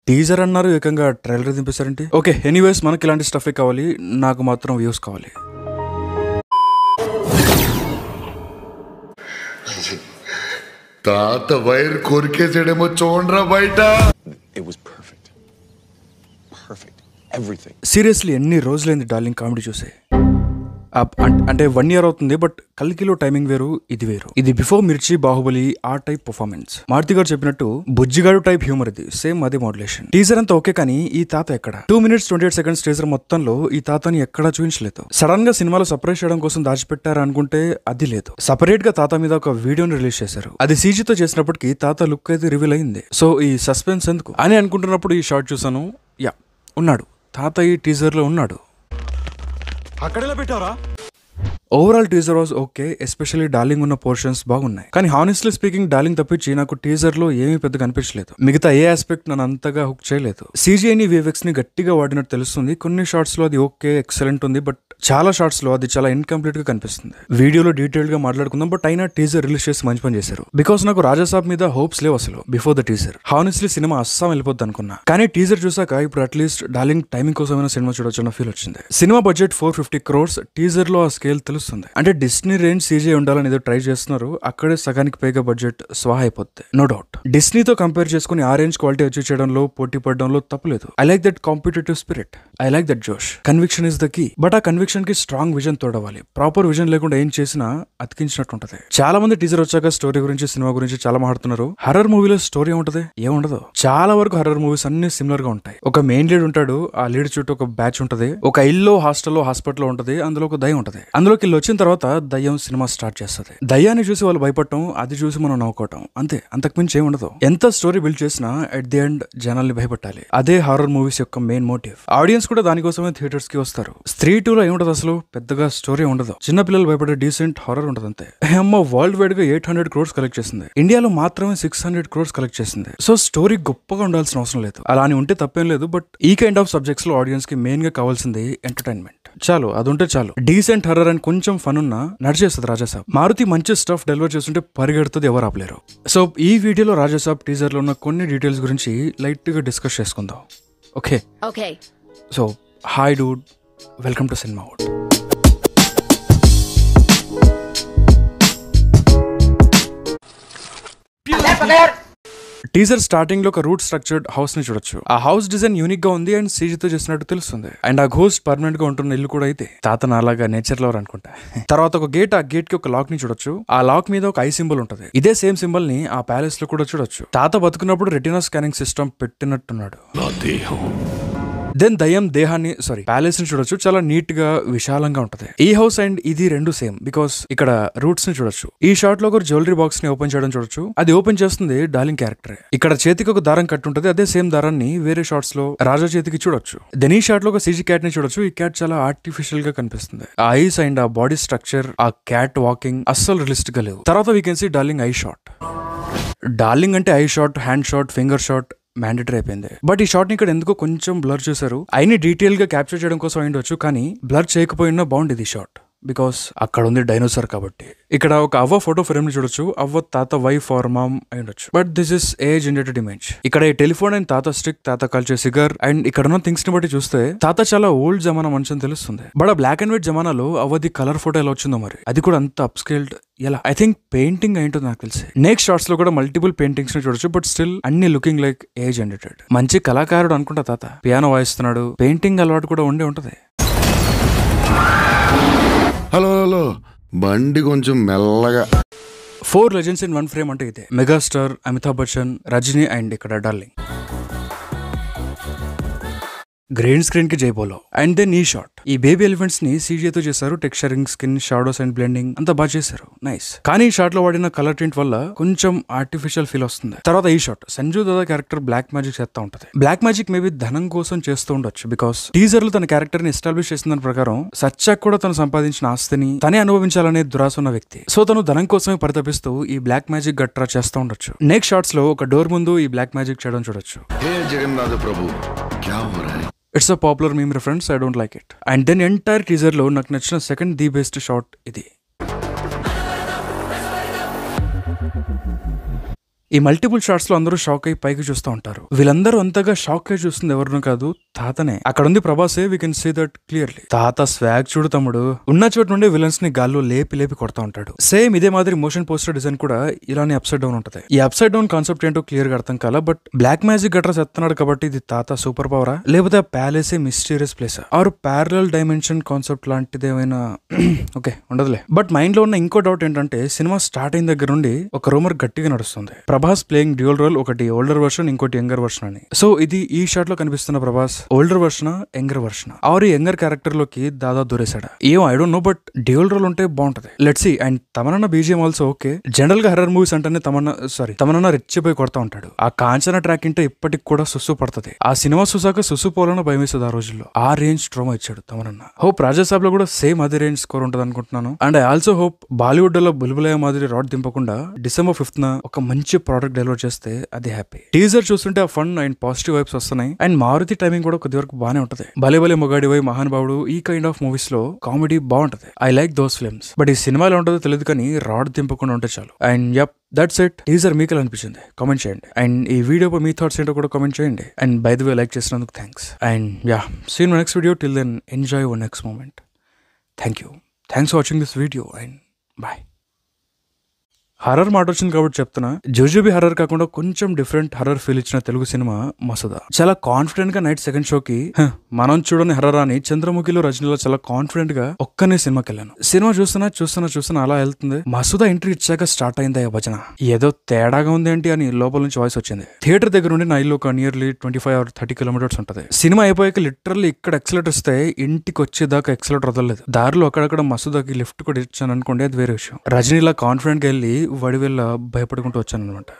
Teaser అన్నారు, ఏకంగా trailer దింపేశారంటే. Okay, anyways మనకి ఇలాంటి స్టఫే కావాలి, నాకు మాత్రం వ్యూస్ కావాలి. తాత వైర్ కొరికేసాడేమో చూడరా బయట. సీరియస్లీ ఎన్ని రోజులైంది డార్లింగ్ కామెడీ చూసే. అంటే 1 year అవుతుంది, బట్ కల్కిలో టైమింగ్ వేరు, ఇది వేరు. ఇది బిఫోర్ మిర్చి, బాహుబలి ఆ టైప్ పర్ఫార్మెన్స్. మారుతి గారు చెప్పినట్టు బుజ్జిగాడు టైప్ హ్యూమర్ ఇది, సేమ్ అదే మోడ్యులేషన్. టీజర్ అంతా ఓకే, కానీ ఈ తాత ఎక్కడ? 2 minutes 28 seconds టీజర్ మొత్తంలో ఈ తాతని ఎక్కడా చూపించలేదు. సడన్ గా సినిమాలో సపరేట్ చేయడం కోసం దాచిపెట్టారు అనుకుంటే అది లేదు. సపరేట్ గా తాత మీద ఒక వీడియోని రిలీజ్ చేశారు. అది సీజీతో చేసినప్పటికీ తాత లుక్ అయితే రివీల్ అయింది. సో ఈ సస్పెన్స్ ఎందుకు అని అనుకుంటున్నప్పుడు ఈ షార్ట్ చూసాను. యా, ఉన్నాడు తాత, ఈ టీజర్ లో ఉన్నాడు. అక్కడెలా పెట్టారా? Overall teaser was okay, especially darling ఉన్న పోర్షన్స్ బాగున్నాయి. కానీ హానెస్ట్లీ స్పీకింగ్ డార్లింగ్ తప్పించి నాకు టీజర్ లో ఏమీ పెద్దగా అనిపించలేదు. మిగతా ఏ ఆస్పెక్ట్ నన్ను అంతగా హుక్ చేయలేదు. CGI VFX ని గట్టిగా వాడినట్టు తెలుస్తుంది. కొన్ని షార్ట్స్ లో అది ఓకే, ఎక్సలెంట్ ఉంది, బట్ చాలా షార్ట్స్ లో అది చాలా ఇన్కంప్లీట్ గా కనిపిస్తుంది. వీడియోలో డీటెయిల్ గా మాట్లాడుకుందాం, బట్ అయినా టీజర్ రిలీజ్ చేసి మంచి పని చేశారు. బికాస్ నాకు రాజాసాబ్ మీద హోప్స్ లేవు అసలు before the teaser. Honestly cinema Assam వెళ్ళిపోద్ది అనుకున్నా, కానీ టీజర్ చూసాక ఇప్పుడు అట్లీస్ట్ డార్లింగ్ టైమింగ్ కోసమైనా సినిమా చూడొచ్చు అన్న ఫీల్ వచ్చింది. సినిమా బడ్జెట్ 450 crores, టీజర్ లో ఆ స్కేల్ తెలుస్తుంది. అంటే డిస్నీ రేంజ్ CGI ఉండాలని ఏదో ట్రై చేస్తున్నారు, అక్కడే సగానికి పైగా బడ్జెట్ స్వాహ అయిపోద్ది, నో డౌట్. డిస్నీతో కంపేర్ చేసుకుని ఆ రేంజ్ క్వాలిటీ అచీవ్ చేయడంలో, పోటీ పడడంలో తప్పలేదు. I like that competitive spirit, I like that జోష్. Conviction is the key, but ఆ కన్విక్షన్ కి స్ట్రాంగ్ విజన్ తోడవాలి. ప్రాపర్ విజన్ లేకుండా ఏం చేసినా అతికించినట్టు ఉంటది. చాలా మంది టీజర్ వచ్చాక స్టోరీ గురించి, సినిమా గురించి చాలా మాట్లాడుతున్నారు. హర్రర్ మూవీలో స్టోరీ ఉంటది, ఏముండదు. చాలా వరకు హర్రర్ మూవీస్ అన్ని సిమిలర్ గా ఉంటాయి. ఒక మెయిన్ లీడ్ ఉంటాడు, ఆ లీడ్ చుట్టూ ఒక బ్యాచ్ ఉంటది, ఒక ఇల్లు, హాస్టల్లో, హాస్పిటల్లో ఉంటది, అందులో ఒక దయ్యం ఉంటది. అందులోకి ఇల్లు వచ్చిన తర్వాత దయ్యం సినిమా స్టార్ట్ చేస్తుంది. దయ్యాన్ని చూసి వాళ్ళు భయపడటం, అది చూసి మనం నవ్వుకోవటం, అంతే, అంతకుమించి ఏమి ఉండదు. ఎంత స్టోరీ బిల్డ్ చేసినా ఎట్ ది ఎండ్ జనాల్ని భయపెట్టాలి. అదే హారర్ మూవీస్ యొక్క మెయిన్ మోటివ్. ఆడియన్స్ కూడా దానికోసమే థియేటర్స్ కి వస్తారు. స్త్రీ 2 లో ఏముంటది అసలు, పెద్దగా స్టోరీ ఉండదు. చిన్న పిల్లలు భయపడే డీసెంట్ హారర్ ఉంటది అంతే. అమ్మ వరల్డ్ వైడ్ గా 800 crores కలెక్ట్ చేసింది, ఇండియాలో మాత్రమే 600 crores కలెక్ట్ చేసింది. సో స్టోరీ గొప్పగా ఉండాల్సిన అవసరం లేదు. అలా అని ఉంటే తప్పేం లేదు, బట్ ఈ కైండ్ ఆఫ్ సబ్జెక్ట్స్ లో ఆడియన్స్ కి మెయిన్ గా కావాల్సింది ఎంటర్టైన్మెంట్. చాలు, అది ఉంటే చాలు. డీసెంట్ హర్రర్ అని కొంచెం ఫన్ ఉన్నా నడిచేస్తుంది రాజాసాబ్. మారుతి మంచి స్టఫ్ డెలివర్ చేస్తుంటే పరిగెడుతుంది, ఎవరు ఆపలేరు. సో ఈ వీడియోలో రాజాసాబ్ టీజర్ లో ఉన్న కొన్ని డీటెయిల్స్ గురించి లైట్ గా డిస్కస్ చేసుకుందాం. Okay, so hi dude, welcome to cinema wood. Teaser starting లో ఒక రూట్ స్ట్రక్చర్డ్ హౌస్ ని చూడొచ్చు. ఆ హౌస్ డిజైన్ యూనిక్ గా ఉంది అండ్ సీజీతో చేసినట్టు తెలుస్తుంది. అండ్ ఆ ఘోస్ట్ పర్మనెంట్ గా ఉంటున్న ఇల్లు కూడా అయితే తాత నాలాగా నేచర్ లవర్ అనుకుంటా. తర్వాత ఒక గేట్, ఆ గేట్ కి ఒక లాక్ ని చూడొచ్చు. ఆ లాక్ మీద ఒక ఐ సింబల్ ఉంటది. ఇదే సేమ్ సింబల్ ని ఆ ప్యాలెస్ లో కూడా చూడొచ్చు. తాత బతుకున్నప్పుడు రెటినా స్కానింగ్ సిస్టమ్ పెట్టినట్టున్నాడు. దెన్ దయ్యం దేహాన్ని, ప్యాలెస్ ని చూడొచ్చు. చాలా నీట్ గా, విశాలంగా ఉంటది. ఈ హౌస్ అండ్ ఇది రెండు సేమ్, బికాస్ ఇక్కడ రూట్స్ ని చూడొచ్చు. ఈ షాట్ లో ఒక జ్యువెలరీ బాక్స్ ని ఓపెన్ చేయడం చూడొచ్చు. అది ఓపెన్ చేస్తుంది డార్లింగ్ క్యారెక్టర్. ఇక్కడ చేతికి ఒక దారం కట్టుంటది, అదే సేమ్ దారాన్ని వేరే షాట్స్ లో రాజా చేతికి చూడొచ్చు. దెన్ ఈ షాట్ లో ఒక CG క్యాట్ ని చూడొచ్చు. ఈ క్యాట్ చాలా ఆర్టిఫిషియల్ గా కనిపిస్తుంది. ఆ ఐస్ అండ్ ఆ బాడీ స్ట్రక్చర్, ఆ క్యాట్ వాకింగ్ అస్సలు రియలిస్టిక్ గా లేవు. తర్వాత we can see darling eye shot. Darling అంటే eye shot, hand shot, finger shot mandatory అయిపోయింది. బట్ ఈ షాట్ ని ఇక్కడ ఎందుకో కొంచెం బ్లర్ చేశారు. అయినా డీటెయిల్ గా క్యాప్చర్ చేయడం కోసం అయ్యుండొచ్చు, కానీ బ్లర్ చేయకపోయినా బాగుండేది ఈ షాట్, బికాస్ అక్కడ ఉంది డైనోసార్ కాబట్టి. ఇక్కడ ఒక అవ్వ ఫోటో ఫ్రేమ్ ని చూడొచ్చు. అవ్వ తాత వైఫ్ ఆర్ మామ్ అయి ఉండొచ్చు, but this is age generated image. ఇక్కడ ఈ టెలిఫోన్ అండ్ తాత స్టిక్, తాత కల్చర్ సిగర్ అండ్ ఇక్కడ ఉన్న థింగ్స్ ని బట్టి చూస్తే తాత చాలా ఓల్డ్ జమానా మనిషి అని తెలుస్తుంది. బట్ ఆ బ్లాక్ అండ్ వైట్ జమానాలో అవ్వది కలర్ ఫోటో ఎలా వచ్చిందో మరి, అది కూడా అంత అప్స్కేల్డ్ ఎలా? ఐ థింక్ పెయింటింగ్ అయింటుంది నాకు తెలిసి. నెక్స్ట్ షాట్స్ లో కూడా మల్టిపుల్ పెయింటింగ్స్ ని చూడొచ్చు, బట్ స్టిల్ అన్ని లుకింగ్ లైక్ ఏజ్ జనరేటెడ్. మంచి కళాకారుడు అనుకుంటా తాత. పియానో వాయిస్తున్నాడు, పెయింటింగ్ అలవాటు కూడా ఉండే ఉంటది. హలో హలో, బండి కొంచెం మెల్లగా. 4 legends in 1 frame అంటే ఇదే. మెగాస్టార్, అమితాబ్ బచ్చన్, రజనీ అండ్ ఇక్కడ డార్లింగ్. గ్రీన్ స్క్రీన్ కి జైబోలో. అండ్ దెన్ ఈ షాట్, ఈ బేబీ ఎలిఫెంట్స్ ని CGI చేశారు. Texturing, skin, shadows and blending అంతా బాగా చేశారు, నైస్. కానీ ఈ షాట్ లో వాడిన కలర్ టింట్ వల్ల కొంచెం ఆర్టిఫిషియల్ ఫీల్ వస్తుంది. తర్వాత ఈ షాట్, సంజు దాదా క్యారెక్టర్ బ్లాక్ మ్యాజిక్ చేస్తా ఉంటది. బ్లాక్ మ్యాజిక్ మేబీ ధనం కోసం చేస్తూ ఉండొచ్చు, బికాస్ టీజర్ లో తన క్యారెక్టర్ ని ఎస్టాబ్లిష్ చేసిన దాని ప్రకారం సచ్చాక్ కూడా తను సంపాదించిన ఆస్తిని తనే అనుభవించాలనే దురాశ ఉన్న వ్యక్తి. సో తను ధనం కోసమే పరితపిస్తూ ఈ బ్లాక్ మ్యాజిక్ గట్రా చేస్తూ ఉండొచ్చు. నెక్స్ట్ షాట్స్ లో ఒక డోర్ ముందు ఈ బ్లాక్ మ్యాజిక్ చేయడం చూడొచ్చు. జగన్నాథ ప్రభు, క్యా హో రహా హై? It's a popular meme reference, I don't like it. And then entire teaser లో నాకు నచ్చిన సెకండ్ ది బెస్ట్ షాట్ ఇది. ఈ మల్టిపుల్ షాట్స్ లో అందరూ షాక్ అయి పైకి చూస్తూ ఉంటారు. వీళ్ళందరూ అంతగా షాక్ అయి చూస్తుంది ఎవరినో కాదు, తాతనే. అక్కడ ఉంది ప్రభాసే, we can see that clearly. తాత స్వాగ్ చూడు తమ్ముడు. ఉన్న చోటు నుండి విలన్స్ ని గాల్లో లేపి లేపి కొడతా ఉంటాడు. సేమ్ ఇదే మాదిరి మోషన్ పోస్టర్ డిజైన్ కూడా ఇలానే అప్సైడ్ డౌన్ ఉంటుంది. ఈ అప్సైడ్ డౌన్ కాన్సెప్ట్ ఏంటో క్లియర్ గా అర్థం కాల, బట్ బ్లాక్ మ్యాజిక్ గట్రా చెప్తున్నాడు కాబట్టి ఇది తాత సూపర్ పవరా, లేకపోతే ప్యాలెసే మిస్టీరియస్ ప్లేస్, ఆరు ప్యారలల్ డైమెన్షన్ కాన్సెప్ట్ లాంటిది ఏమైనా ఓకే ఉండదులే. బట్ మైండ్ లో ఉన్న ఇంకో డౌట్ ఏంటంటే, సినిమా స్టార్ట్ అయిన దగ్గర నుండి ఒక రూమర్ గట్టిగా నడుస్తుంది, ప్రభాస్ ప్లేయింగ్ డ్యూయల్ రోల్, ఒకటి ఓల్డర్ వర్షన్ ఇంకోటి యంగర్ వర్షన్ అని. సో ఇది ఈ షాట్ లో కనిపిస్తున్న Prabhas older version younger version, ఆరు యంగర్ క్యారెక్టర్ లోకి దాదాపు దూరేశాడా ఏమో, I don't know, but dual role ఉంటే బాగుంటది. Let's see. And Tamannaah BGM also okay. General గా హర్రర్ మూవీస్ అంటేనే తమన్నా రెచ్చిపోయి కొడతా ఉంటాడు. ఆ కాంచనా ట్రాక్ ఇంటే ఇప్పటికి కూడా సుసు పడుతుంది. ఆ సినిమా చూసాక సుసు పోవాలని భయమేస్తుంది ఆ రోజుల్లో. ఆ రేంజ్ ట్రోమా ఇచ్చాడు తమన్నా. హోప్ రాజాసాబ్ లో కూడా సేమ్ అదే రేంజ్ స్కోర్ ఉంటుంది అనుకుంటున్నాను. And I also hope Bollywood లో బుల్బులయ్య మాదిరి రాడ్ దింపకుండా December 5th ఒక మంచి ప్రోడక్ట్ డెలివర్ చేస్తే అది హ్యాపీ. టీజర్ చూస్తుంటే ఆ ఫన్ అండ్ పాజిటివ్ వైబ్స్ వస్తున్నాయి. అండ్ మారుతి టైమింగ్ కూడా కొద్ది వరకు బానే ఉంటది. భలే భలే మొగాడివై, మహానుభావుడు, ఈ కైండ్ ఆఫ్ మూవీస్ లో కామెడీ బాగుంటది. I like those films. But ఈ సినిమాలో ఉంటుందో తెలియదు కానీ రాడ్ దింపకుండా ఉంటే చాలు. And yup, that's it. Teaser మీకు ఎలా అనిపించింది కామెంట్ చేయండి. అండ్ ఈ వీడియోపై మీ థాట్స్ ఏంటో కూడా కామెంట్ చేయండి. And by the way like చేసినందుకు thanks. And yeah, see in my next video. Till then enjoy your next moment. Thank you. Thanks for watching this video and bye. Horror మాట వచ్చింది కాబట్టి చెప్తున్నా, జోజోబీ horror కాకుండా కొంచెం different horror feel ఇచ్చిన Telugu cinema Masooda. చాలా confident గా నైట్ సెకండ్ షోకి మనం చూడని హర్రర్ అని చంద్రముఖిలో రజనీలో చాలా కాన్ఫిడెంట్ గా ఒక్కనే సినిమాకి వెళ్ళాను. సినిమా చూస్తున్నా అలా వెళ్తుంది. మసూదా ఎంట్రీ ఇచ్చాక స్టార్ట్ అయింది ఆ భజన. ఏదో తేడాగా ఉంది ఏంటి అని లోపల నుంచి వాయిస్ వచ్చింది. థియేటర్ దగ్గర నుండి నా ఇల్లు ఒక నియర్లీ 25 or 30 kilometers ఉంటుంది. సినిమా అయిపోయాక లిటరల్లీ ఇక్కడ ఎక్సలేటర్ ఇస్తే ఇంటికి వచ్చేదాకా ఎక్సలేటర్ వదలలేదు. దారిలో అక్కడక్కడ మసూదాకి లిఫ్ట్ కూడా ఇచ్చాను అనుకోండి, అది వేరే విషయం. రజనీలా కాన్ఫిడెంట్ గా వెళ్ళి వడివెళ్ళ భయపడుకుంటూ వచ్చాను అనమాట.